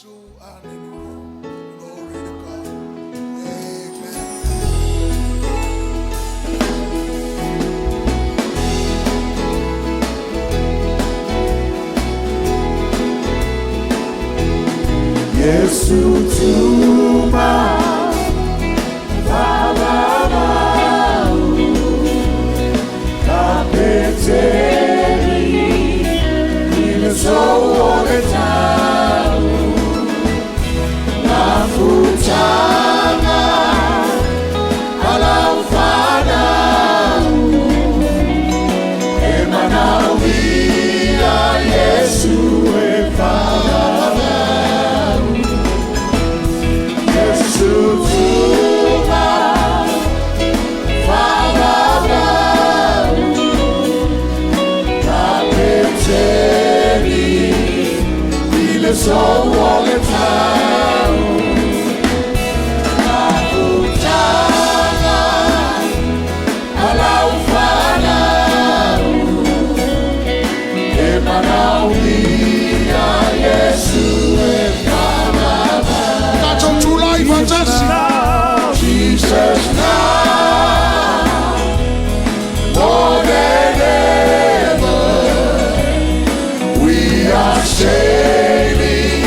Iesu, hallelujah. Glory to God. Amen. Iesu, Tumau, Faavavau, kapeteni, nimesowoletayo, nafutana, alaufadau, emanawia Iesu Faavavau. Iesu, Tumau, Faavavau, kapeteni, nimesowoletayo, nafutana, alaufadau, emanawia Iesu Faavavau. That's on July, fantastic. Jesus now, more than ever, we are sailing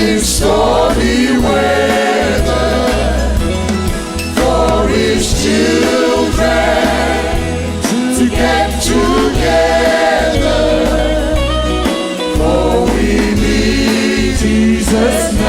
in stormy weather for His children to get together, for we need Jesus now.